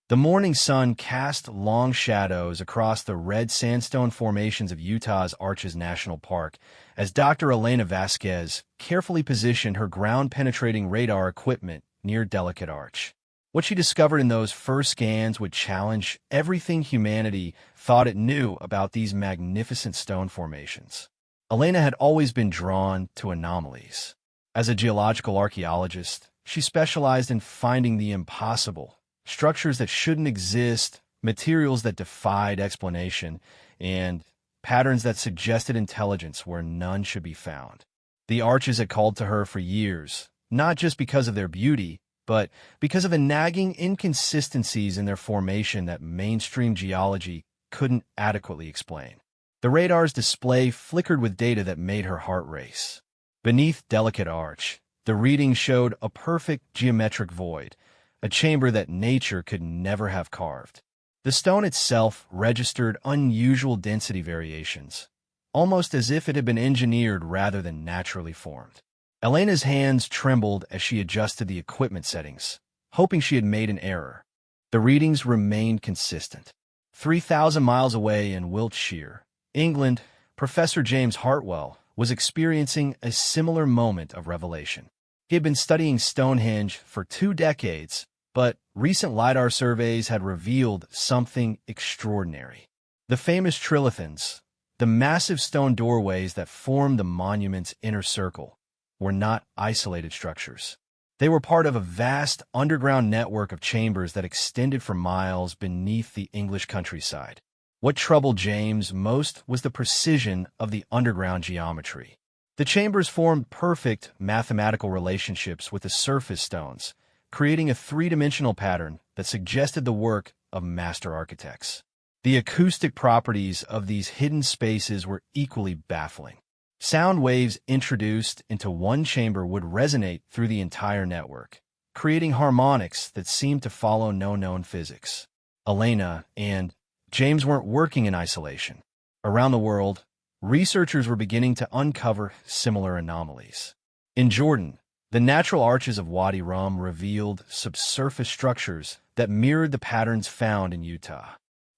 The morning sun cast long shadows across the red sandstone formations of Utah's Arches National Park as Dr. Elena Vasquez carefully positioned her ground-penetrating radar equipment near Delicate Arch. What she discovered in those first scans would challenge everything humanity thought it knew about these magnificent stone formations. Elena had always been drawn to anomalies. As a geological archaeologist, she specialized in finding the impossible, structures that shouldn't exist, materials that defied explanation, and patterns that suggested intelligence where none should be found. The arches had called to her for years, not just because of their beauty, but because of the nagging inconsistencies in their formation that mainstream geology couldn't adequately explain. The radar's display flickered with data that made her heart race. Beneath Delicate Arch, the readings showed a perfect geometric void, a chamber that nature could never have carved. The stone itself registered unusual density variations, almost as if it had been engineered rather than naturally formed. Elena's hands trembled as she adjusted the equipment settings, hoping she had made an error. The readings remained consistent. 3,000 miles away in Wiltshire, England, Professor James Hartwell was experiencing a similar moment of revelation. He had been studying Stonehenge for 2 decades, but recent LiDAR surveys had revealed something extraordinary. The famous trilithons, the massive stone doorways that form the monument's inner circle, were not isolated structures. They were part of a vast underground network of chambers that extended for miles beneath the English countryside. What troubled James most was the precision of the underground geometry. The chambers formed perfect mathematical relationships with the surface stones, creating a three-dimensional pattern that suggested the work of master architects. The acoustic properties of these hidden spaces were equally baffling. Sound waves introduced into one chamber would resonate through the entire network, creating harmonics that seemed to follow no known physics. Elena and James weren't working in isolation. Around the world, researchers were beginning to uncover similar anomalies. In Jordan, the natural arches of Wadi Rum revealed subsurface structures that mirrored the patterns found in Utah.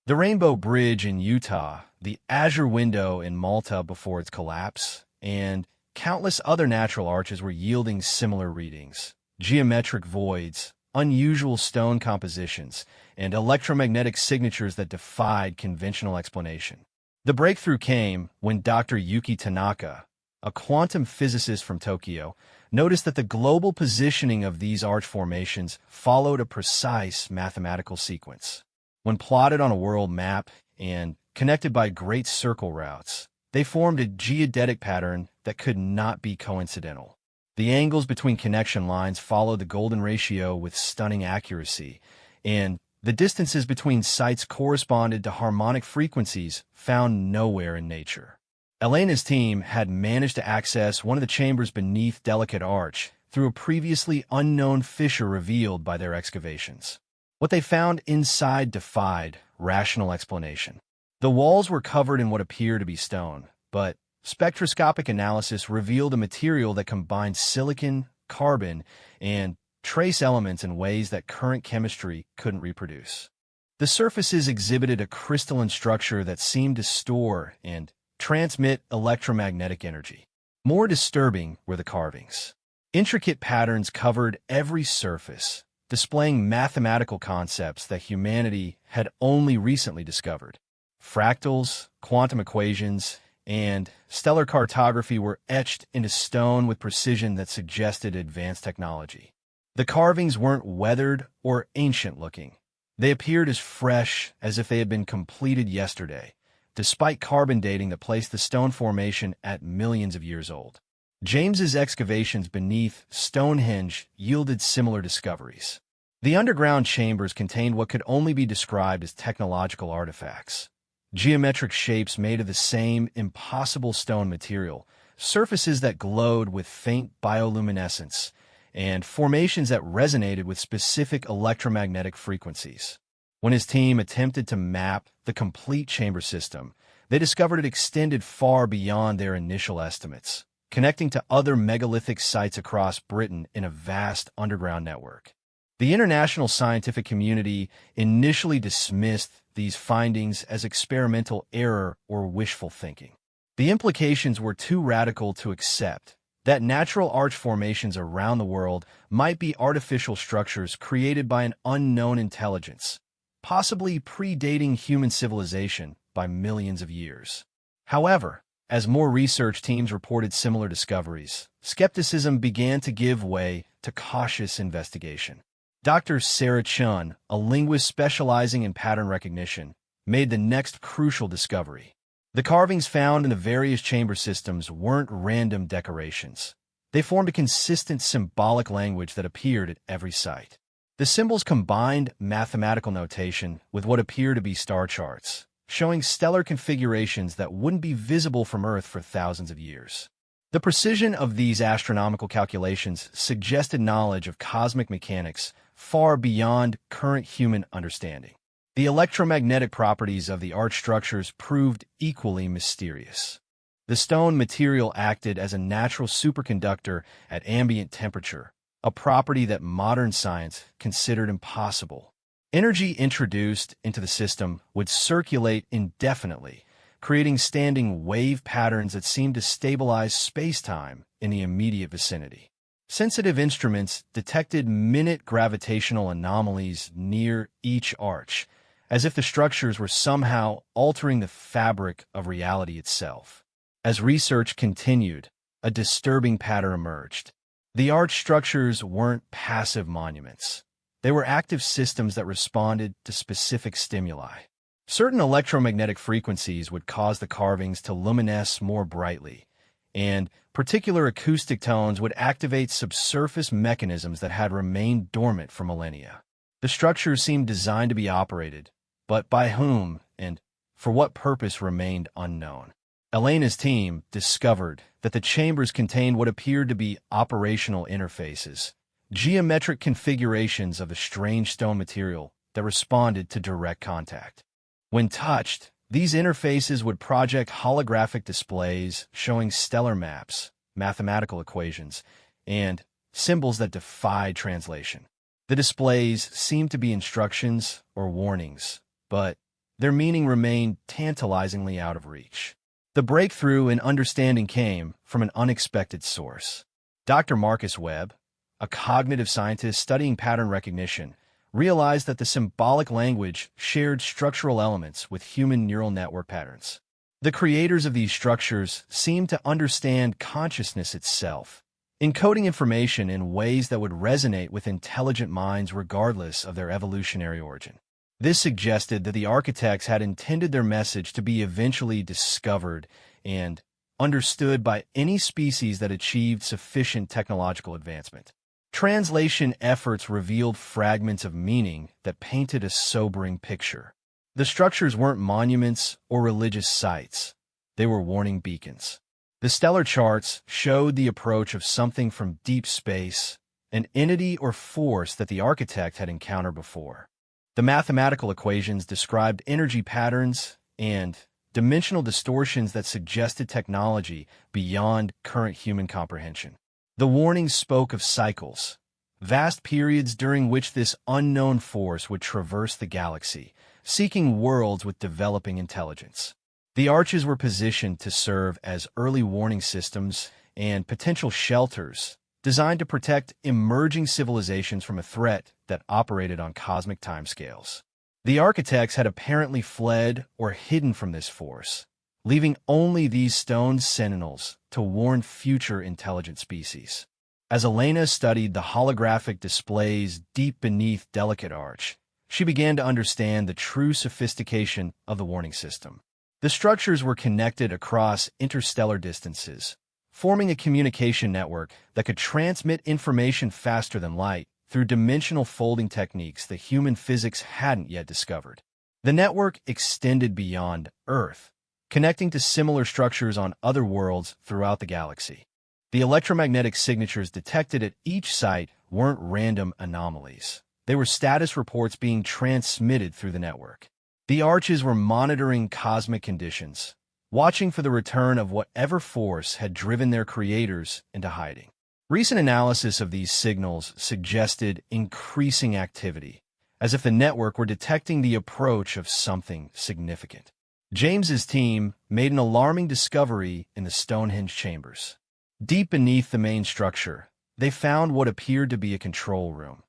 The Rainbow Bridge in Utah, the Azure Window in Malta before its collapse, and countless other natural arches were yielding similar readings: geometric voids, unusual stone compositions, and electromagnetic signatures that defied conventional explanation. The breakthrough came when Dr. Yuki Tanaka, a quantum physicist from Tokyo, noticed that the global positioning of these arch formations followed a precise mathematical sequence. When plotted on a world map and connected by great circle routes, they formed a geodetic pattern that could not be coincidental. The angles between connection lines followed the golden ratio with stunning accuracy, and the distances between sites corresponded to harmonic frequencies found nowhere in nature. Elena's team had managed to access one of the chambers beneath Delicate Arch through a previously unknown fissure revealed by their excavations. What they found inside defied rational explanation. The walls were covered in what appeared to be stone, but spectroscopic analysis revealed a material that combined silicon, carbon, and trace elements in ways that current chemistry couldn't reproduce. The surfaces exhibited a crystalline structure that seemed to store and transmit electromagnetic energy. More disturbing were the carvings. Intricate patterns covered every surface, displaying mathematical concepts that humanity had only recently discovered. Fractals, quantum equations, and stellar cartography were etched into stone with precision that suggested advanced technology. The carvings weren't weathered or ancient-looking. They appeared as fresh as if they had been completed yesterday, despite carbon dating that placed the stone formation at millions of years old. James's excavations beneath Stonehenge yielded similar discoveries. The underground chambers contained what could only be described as technological artifacts. Geometric shapes made of the same impossible stone material, surfaces that glowed with faint bioluminescence, and formations that resonated with specific electromagnetic frequencies. When his team attempted to map the complete chamber system, they discovered it extended far beyond their initial estimates, connecting to other megalithic sites across Britain in a vast underground network. The international scientific community initially dismissed these findings as experimental error or wishful thinking. The implications were too radical to accept that natural arch formations around the world might be artificial structures created by an unknown intelligence, possibly predating human civilization by millions of years. However, as more research teams reported similar discoveries, skepticism began to give way to cautious investigation. Dr. Sarah Chun, a linguist specializing in pattern recognition, made the next crucial discovery. The carvings found in the various chamber systems weren't random decorations. They formed a consistent symbolic language that appeared at every site. The symbols combined mathematical notation with what appear to be star charts, showing stellar configurations that wouldn't be visible from Earth for thousands of years. The precision of these astronomical calculations suggested knowledge of cosmic mechanics far beyond current human understanding. The electromagnetic properties of the arch structures proved equally mysterious. The stone material acted as a natural superconductor at ambient temperature, a property that modern science considered impossible. Energy introduced into the system would circulate indefinitely, creating standing wave patterns that seemed to stabilize space-time in the immediate vicinity. Sensitive instruments detected minute gravitational anomalies near each arch, as if the structures were somehow altering the fabric of reality itself. As research continued, a disturbing pattern emerged. The arch structures weren't passive monuments. They were active systems that responded to specific stimuli. Certain electromagnetic frequencies would cause the carvings to luminesce more brightly, and particular acoustic tones would activate subsurface mechanisms that had remained dormant for millennia. The structures seemed designed to be operated, but by whom and for what purpose remained unknown. Elena's team discovered that the chambers contained what appeared to be operational interfaces, geometric configurations of the strange stone material that responded to direct contact. When touched, these interfaces would project holographic displays showing stellar maps, mathematical equations, and symbols that defied translation. The displays seemed to be instructions or warnings, but their meaning remained tantalizingly out of reach. The breakthrough in understanding came from an unexpected source. Dr. Marcus Webb, a cognitive scientist studying pattern recognition, realized that the symbolic language shared structural elements with human neural network patterns. The creators of these structures seemed to understand consciousness itself, encoding information in ways that would resonate with intelligent minds regardless of their evolutionary origin. This suggested that the architects had intended their message to be eventually discovered and understood by any species that achieved sufficient technological advancement. Translation efforts revealed fragments of meaning that painted a sobering picture. The structures weren't monuments or religious sites. They were warning beacons. The stellar charts showed the approach of something from deep space, an entity or force that the architect had encountered before. The mathematical equations described energy patterns and dimensional distortions that suggested technology beyond current human comprehension. The warnings spoke of cycles, vast periods during which this unknown force would traverse the galaxy, seeking worlds with developing intelligence. The arches were positioned to serve as early warning systems and potential shelters designed to protect emerging civilizations from a threat that operated on cosmic timescales. The architects had apparently fled or hidden from this force, leaving only these stone sentinels to warn future intelligent species. As Elena studied the holographic displays deep beneath delicate arch, she began to understand the true sophistication of the warning system. The structures were connected across interstellar distances, forming a communication network that could transmit information faster than light through dimensional folding techniques that human physics hadn't yet discovered. The network extended beyond Earth, connecting to similar structures on other worlds throughout the galaxy. The electromagnetic signatures detected at each site weren't random anomalies. They were status reports being transmitted through the network. The arches were monitoring cosmic conditions, watching for the return of whatever force had driven their creators into hiding. Recent analysis of these signals suggested increasing activity, as if the network were detecting the approach of something significant. James's team made an alarming discovery in the Stonehenge chambers. Deep beneath the main structure, they found what appeared to be a control room,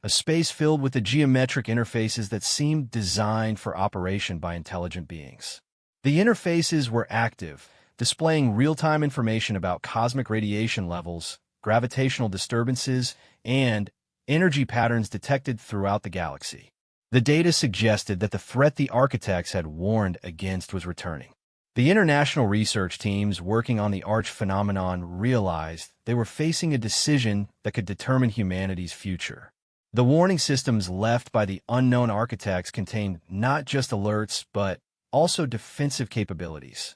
a space filled with the geometric interfaces that seemed designed for operation by intelligent beings. The interfaces were active, displaying real-time information about cosmic radiation levels, gravitational disturbances, and energy patterns detected throughout the galaxy. The data suggested that the threat the architects had warned against was returning. The international research teams working on the Arch phenomenon realized they were facing a decision that could determine humanity's future. The warning systems left by the unknown architects contained not just alerts, but also defensive capabilities.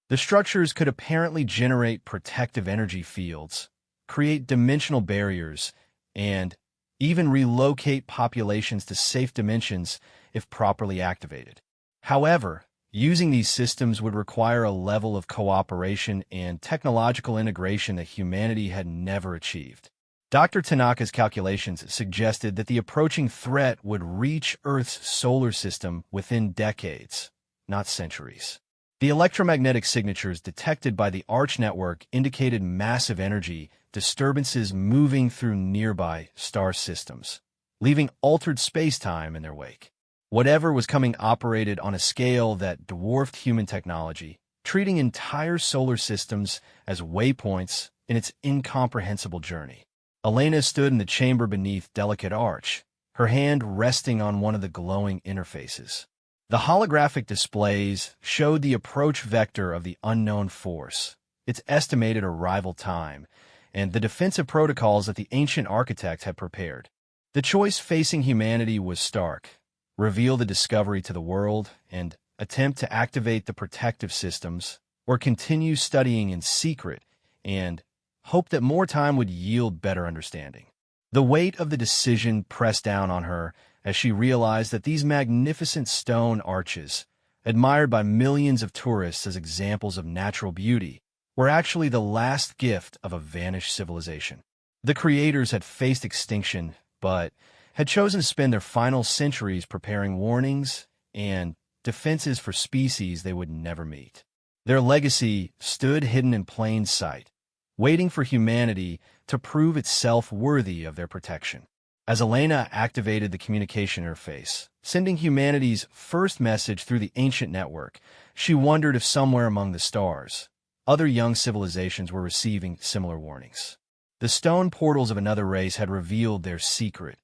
The structures could apparently generate protective energy fields, create dimensional barriers, and even relocate populations to safe dimensions if properly activated. However, using these systems would require a level of cooperation and technological integration that humanity had never achieved. Dr. Tanaka's calculations suggested that the approaching threat would reach Earth's solar system within decades, not centuries. The electromagnetic signatures detected by the Arch network indicated massive energy disturbances moving through nearby star systems, leaving altered space-time in their wake. Whatever was coming operated on a scale that dwarfed human technology, treating entire solar systems as waypoints in its incomprehensible journey. Elena stood in the chamber beneath delicate Arch, her hand resting on one of the glowing interfaces. The holographic displays showed the approach vector of the unknown force, its estimated arrival time, and the defensive protocols that the ancient architects had prepared. The choice facing humanity was stark: reveal the discovery to the world and attempt to activate the protective systems, or continue studying in secret and hope that more time would yield better understanding. The weight of the decision pressed down on her as she realized that these magnificent stone arches, admired by millions of tourists as examples of natural beauty, were actually the last gift of a vanished civilization. The creators had faced extinction, but had chosen to spend their final centuries preparing warnings and defenses for species they would never meet. Their legacy stood hidden in plain sight, waiting for humanity to prove itself worthy of their protection. As Elena activated the communication interface, sending humanity's first message through the ancient network, she wondered if somewhere among the stars, other young civilizations were receiving similar warnings. The stone portals of another race had revealed their secret.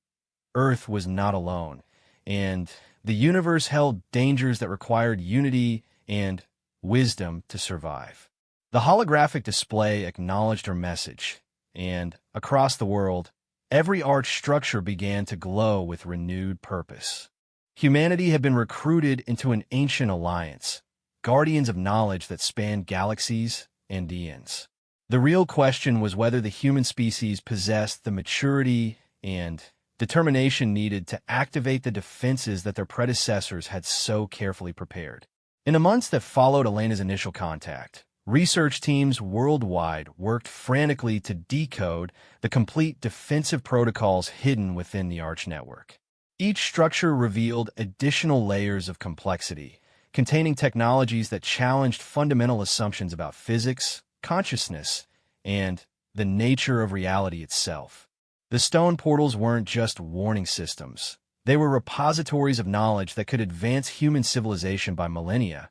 Earth was not alone, and the universe held dangers that required unity and wisdom to survive. The holographic display acknowledged her message, and across the world, every arch structure began to glow with renewed purpose. Humanity had been recruited into an ancient alliance, guardians of knowledge that spanned galaxies and eons. The real question was whether the human species possessed the maturity and determination needed to activate the defenses that their predecessors had so carefully prepared. In the months that followed Elena's initial contact, research teams worldwide worked frantically to decode the complete defensive protocols hidden within the Arch network. Each structure revealed additional layers of complexity, containing technologies that challenged fundamental assumptions about physics, consciousness, and the nature of reality itself. The stone portals weren't just warning systems. They were repositories of knowledge that could advance human civilization by millennia,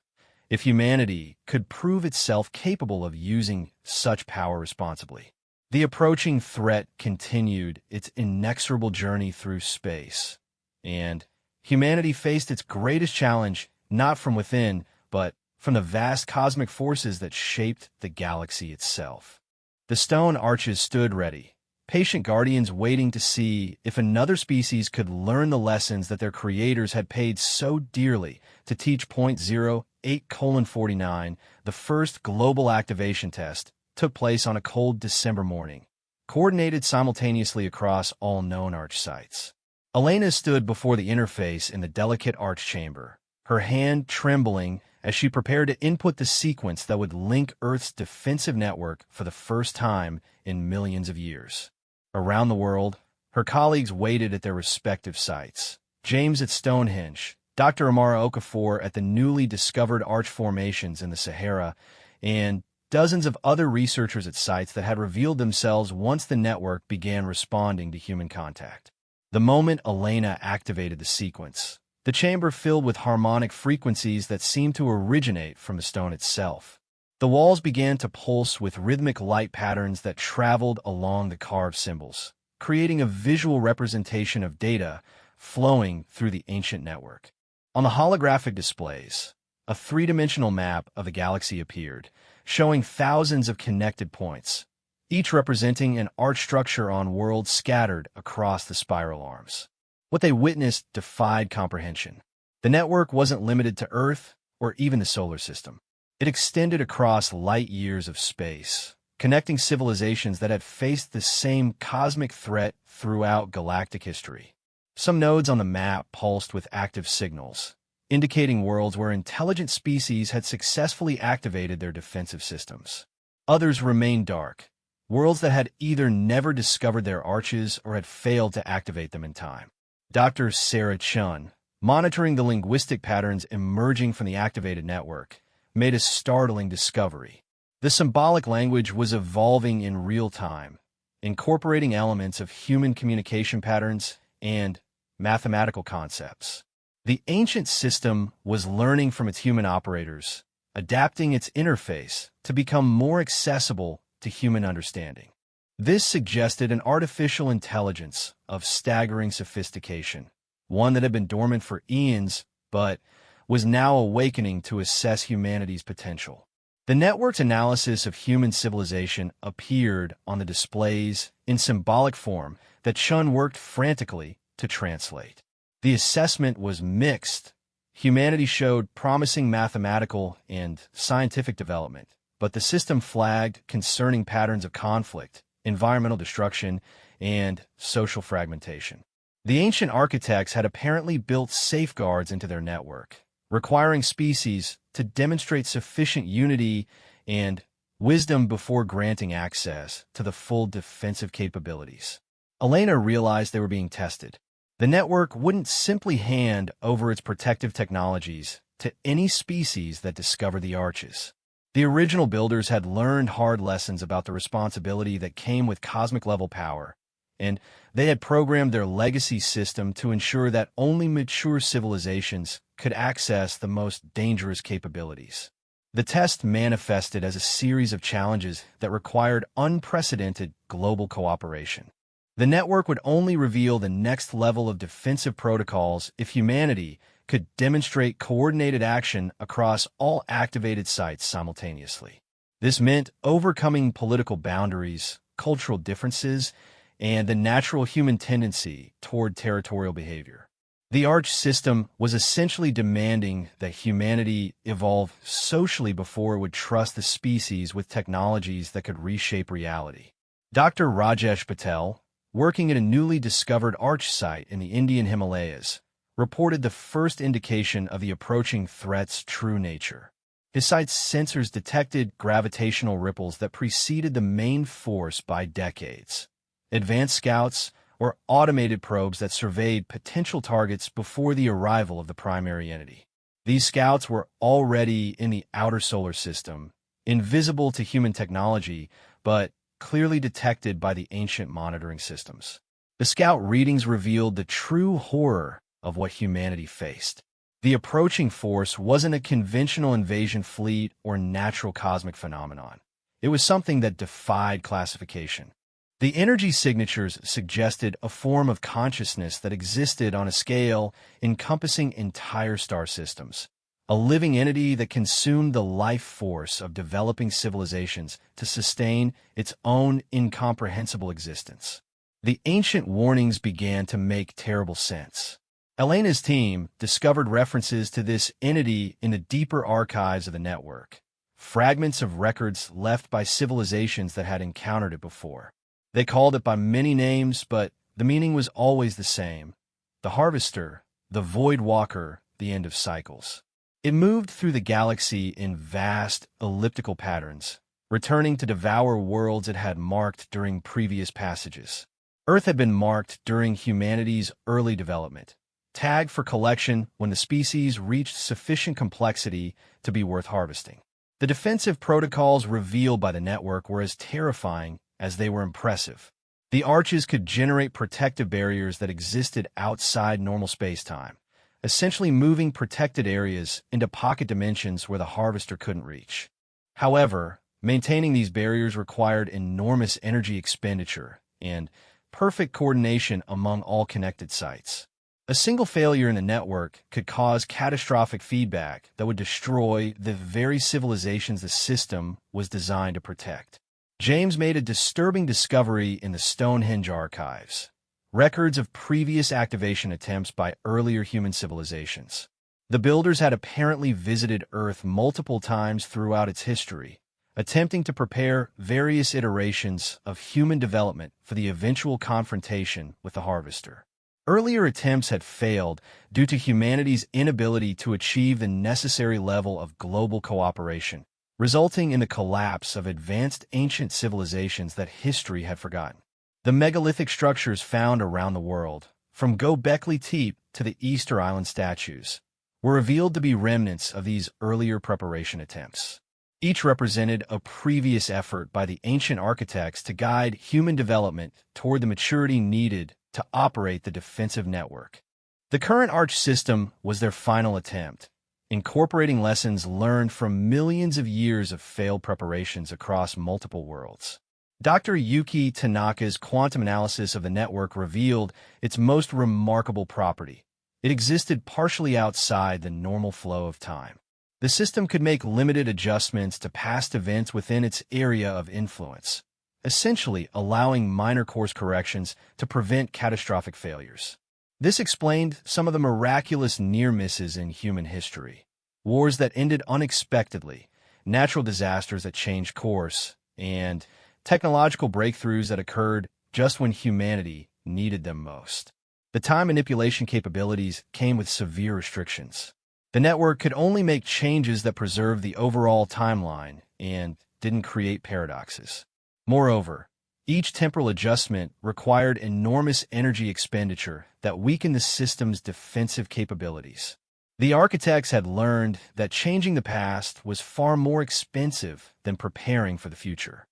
if humanity could prove itself capable of using such power responsibly. The approaching threat continued its inexorable journey through space, and humanity faced its greatest challenge not from within, but from the vast cosmic forces that shaped the galaxy itself. The stone arches stood ready, patient guardians waiting to see if another species could learn the lessons that their creators had paid so dearly to teach. 08:49, the first global activation test, took place on a cold December morning, coordinated simultaneously across all known Arch sites. Elena stood before the interface in the delicate Arch chamber, her hand trembling as she prepared to input the sequence that would link Earth's defensive network for the first time in millions of years. Around the world, her colleagues waited at their respective sites. James at Stonehenge, Dr. Amara Okafor at the newly discovered arch formations in the Sahara, and dozens of other researchers at sites that had revealed themselves once the network began responding to human contact. The moment Elena activated the sequence, the chamber filled with harmonic frequencies that seemed to originate from the stone itself. The walls began to pulse with rhythmic light patterns that traveled along the carved symbols, creating a visual representation of data flowing through the ancient network. On the holographic displays, a three-dimensional map of the galaxy appeared, showing thousands of connected points, each representing an arch structure on worlds scattered across the spiral arms. What they witnessed defied comprehension. The network wasn't limited to Earth or even the solar system. It extended across light years of space, connecting civilizations that had faced the same cosmic threat throughout galactic history. Some nodes on the map pulsed with active signals, indicating worlds where intelligent species had successfully activated their defensive systems. Others remained dark, worlds that had either never discovered their arches or had failed to activate them in time. Dr. Sarah Chun, monitoring the linguistic patterns emerging from the activated network, made a startling discovery. The symbolic language was evolving in real time, incorporating elements of human communication patterns and mathematical concepts. The ancient system was learning from its human operators, adapting its interface to become more accessible to human understanding. This suggested an artificial intelligence of staggering sophistication, one that had been dormant for eons, but was now awakening to assess humanity's potential. The network's analysis of human civilization appeared on the displays in symbolic form that Chun worked frantically to translate. The assessment was mixed. Humanity showed promising mathematical and scientific development, but the system flagged concerning patterns of conflict, environmental destruction, and social fragmentation. The ancient architects had apparently built safeguards into their network, requiring species to demonstrate sufficient unity and wisdom before granting access to the full defensive capabilities. Elena realized they were being tested. The network wouldn't simply hand over its protective technologies to any species that discovered the arches. The original builders had learned hard lessons about the responsibility that came with cosmic-level power, and they had programmed their legacy system to ensure that only mature civilizations could access the most dangerous capabilities. The test manifested as a series of challenges that required unprecedented global cooperation. The network would only reveal the next level of defensive protocols if humanity could demonstrate coordinated action across all activated sites simultaneously. This meant overcoming political boundaries, cultural differences, and the natural human tendency toward territorial behavior. The arch system was essentially demanding that humanity evolve socially before it would trust the species with technologies that could reshape reality. Dr. Rajesh Patel, working at a newly discovered arch site in the Indian Himalayas, reported the first indication of the approaching threat's true nature. His site's sensors detected gravitational ripples that preceded the main force by decades. Advanced scouts or automated probes that surveyed potential targets before the arrival of the primary entity. These scouts were already in the outer solar system, invisible to human technology, but clearly detected by the ancient monitoring systems. The scout readings revealed the true horror of what humanity faced. The approaching force wasn't a conventional invasion fleet or natural cosmic phenomenon. It was something that defied classification. The energy signatures suggested a form of consciousness that existed on a scale encompassing entire star systems, a living entity that consumed the life force of developing civilizations to sustain its own incomprehensible existence. The ancient warnings began to make terrible sense. Elena's team discovered references to this entity in the deeper archives of the network, fragments of records left by civilizations that had encountered it before. They called it by many names, but the meaning was always the same: the harvester, the void walker, the end of cycles. It moved through the galaxy in vast, elliptical patterns, returning to devour worlds it had marked during previous passages. Earth had been marked during humanity's early development, tagged for collection when the species reached sufficient complexity to be worth harvesting. The defensive protocols revealed by the network were as terrifying as they were impressive. The arches could generate protective barriers that existed outside normal space-time, essentially moving protected areas into pocket dimensions where the harvester couldn't reach. However, maintaining these barriers required enormous energy expenditure and perfect coordination among all connected sites. A single failure in the network could cause catastrophic feedback that would destroy the very civilizations the system was designed to protect. James made a disturbing discovery in the Stonehenge archives, records of previous activation attempts by earlier human civilizations. The builders had apparently visited Earth multiple times throughout its history, attempting to prepare various iterations of human development for the eventual confrontation with the harvester. Earlier attempts had failed due to humanity's inability to achieve the necessary level of global cooperation, resulting in the collapse of advanced ancient civilizations that history had forgotten. The megalithic structures found around the world, from Göbekli Tepe to the Easter Island statues, were revealed to be remnants of these earlier preparation attempts. Each represented a previous effort by the ancient architects to guide human development toward the maturity needed to operate the defensive network. The current arch system was their final attempt, incorporating lessons learned from millions of years of failed preparations across multiple worlds. Dr. Yuki Tanaka's quantum analysis of the network revealed its most remarkable property. It existed partially outside the normal flow of time. The system could make limited adjustments to past events within its area of influence, essentially allowing minor course corrections to prevent catastrophic failures. This explained some of the miraculous near-misses in human history, wars that ended unexpectedly, natural disasters that changed course, and technological breakthroughs that occurred just when humanity needed them most. The time manipulation capabilities came with severe restrictions. The network could only make changes that preserved the overall timeline and didn't create paradoxes. Moreover, each temporal adjustment required enormous energy expenditure that weakened the system's defensive capabilities. The architects had learned that changing the past was far more expensive than preparing for the future.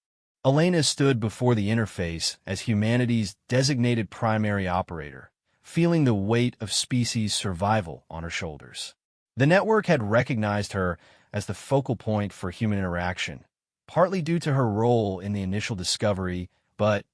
Elena stood before the interface as humanity's designated primary operator, feeling the weight of species' survival on her shoulders. The network had recognized her as the focal point for human interaction, partly due to her role in the initial discovery, but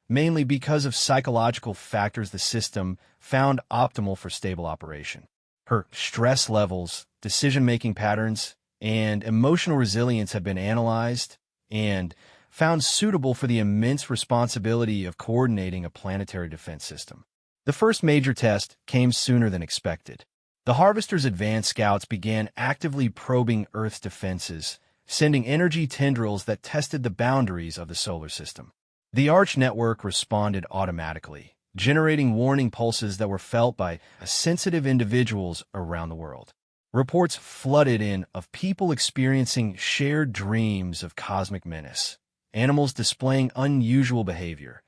mainly because of psychological factors the system found optimal for stable operation. Her stress levels, decision-making patterns, and emotional resilience had been analyzed and found suitable for the immense responsibility of coordinating a planetary defense system. The first major test came sooner than expected. The Harvester's advanced scouts began actively probing Earth's defenses, sending energy tendrils that tested the boundaries of the solar system. The Arch network responded automatically, generating warning pulses that were felt by sensitive individuals around the world. Reports flooded in of people experiencing shared dreams of cosmic menace, animals displaying unusual behavior,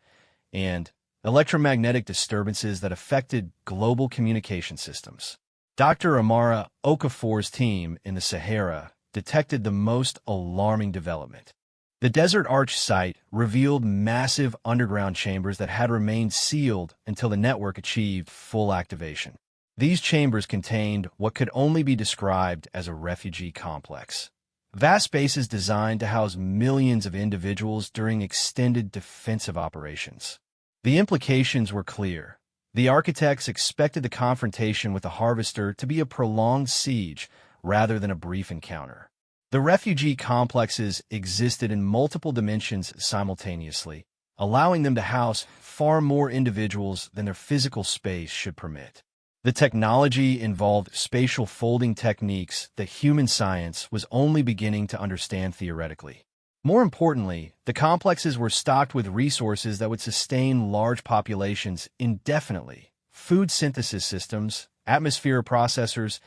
and electromagnetic disturbances that affected global communication systems. Dr. Amara Okafor's team in the Sahara detected the most alarming development. The Desert Arch site revealed massive underground chambers that had remained sealed until the network achieved full activation. These chambers contained what could only be described as a refugee complex. Vast spaces designed to house millions of individuals during extended defensive operations. The implications were clear. The architects expected the confrontation with the Harvester to be a prolonged siege rather than a brief encounter. The refugee complexes existed in multiple dimensions simultaneously, allowing them to house far more individuals than their physical space should permit. The technology involved spatial folding techniques that human science was only beginning to understand theoretically. More importantly, the complexes were stocked with resources that would sustain large populations indefinitely: food synthesis systems, atmosphere processors,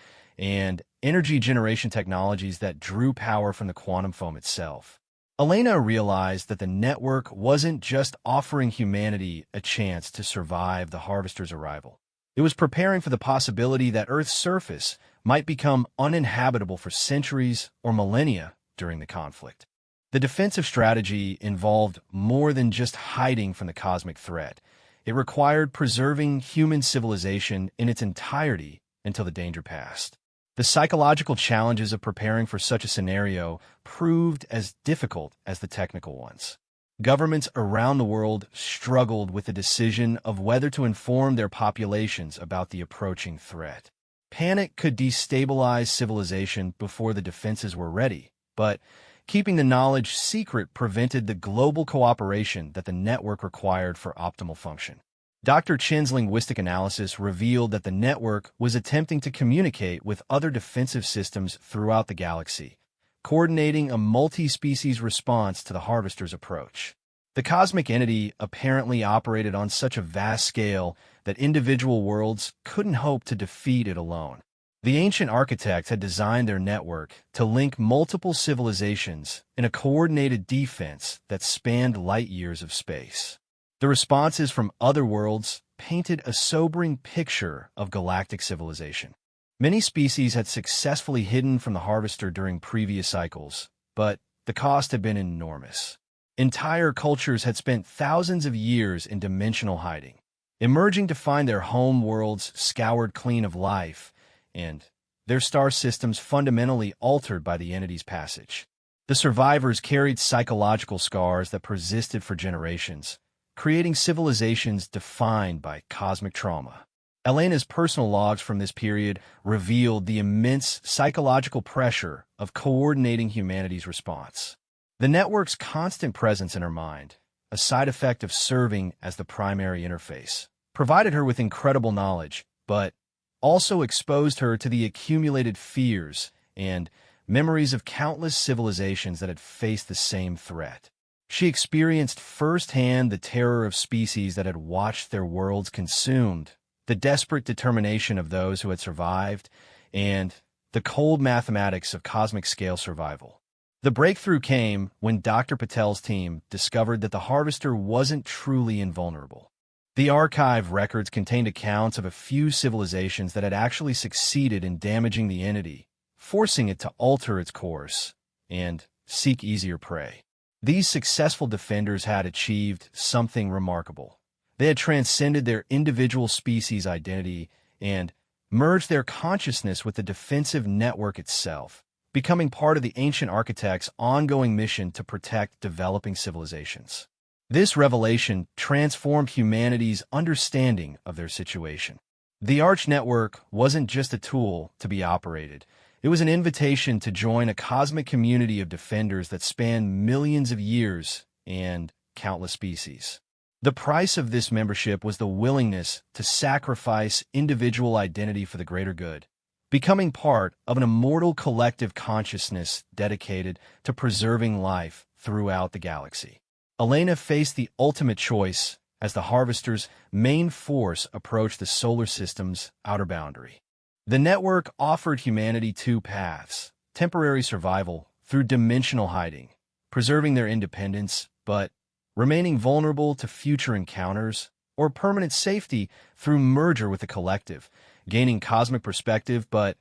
and energy generation technologies that drew power from the quantum foam itself. Elena realized that the network wasn't just offering humanity a chance to survive the Harvester's arrival. It was preparing for the possibility that Earth's surface might become uninhabitable for centuries or millennia during the conflict. The defensive strategy involved more than just hiding from the cosmic threat. It required preserving human civilization in its entirety until the danger passed. The psychological challenges of preparing for such a scenario proved as difficult as the technical ones. Governments around the world struggled with the decision of whether to inform their populations about the approaching threat. Panic could destabilize civilization before the defenses were ready, but keeping the knowledge secret prevented the global cooperation that the network required for optimal function. Dr. Chen's linguistic analysis revealed that the network was attempting to communicate with other defensive systems throughout the galaxy, coordinating a multi-species response to the Harvester's approach. The cosmic entity apparently operated on such a vast scale that individual worlds couldn't hope to defeat it alone. The ancient architects had designed their network to link multiple civilizations in a coordinated defense that spanned light years of space. The responses from other worlds painted a sobering picture of galactic civilization. Many species had successfully hidden from the Harvester during previous cycles, but the cost had been enormous. Entire cultures had spent thousands of years in dimensional hiding, emerging to find their home worlds scoured clean of life, and their star systems fundamentally altered by the entity's passage. The survivors carried psychological scars that persisted for generations, creating civilizations defined by cosmic trauma. Elena's personal logs from this period revealed the immense psychological pressure of coordinating humanity's response. The network's constant presence in her mind, a side effect of serving as the primary interface, provided her with incredible knowledge, but also exposed her to the accumulated fears and memories of countless civilizations that had faced the same threat. She experienced firsthand the terror of species that had watched their worlds consumed, the desperate determination of those who had survived, and the cold mathematics of cosmic-scale survival. The breakthrough came when Dr. Patel's team discovered that the Harvester wasn't truly invulnerable. The archive records contained accounts of a few civilizations that had actually succeeded in damaging the entity, forcing it to alter its course and seek easier prey. These successful defenders had achieved something remarkable. They had transcended their individual species identity and merged their consciousness with the defensive network itself, becoming part of the ancient architect's ongoing mission to protect developing civilizations. This revelation transformed humanity's understanding of their situation. The Arch Network wasn't just a tool to be operated. It was an invitation to join a cosmic community of defenders that spanned millions of years and countless species. The price of this membership was the willingness to sacrifice individual identity for the greater good, becoming part of an immortal collective consciousness dedicated to preserving life throughout the galaxy. Elena faced the ultimate choice as the Harvester's main force approached the solar system's outer boundary. The network offered humanity two paths: temporary survival through dimensional hiding, preserving their independence but remaining vulnerable to future encounters, or permanent safety through merger with the collective, gaining cosmic perspective but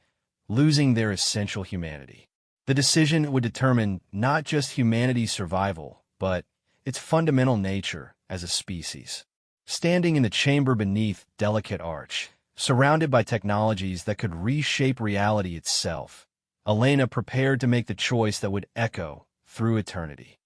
losing their essential humanity. The decision would determine not just humanity's survival, but its fundamental nature as a species. Standing in the chamber beneath delicate arch, surrounded by technologies that could reshape reality itself, Elena prepared to make the choice that would echo through eternity.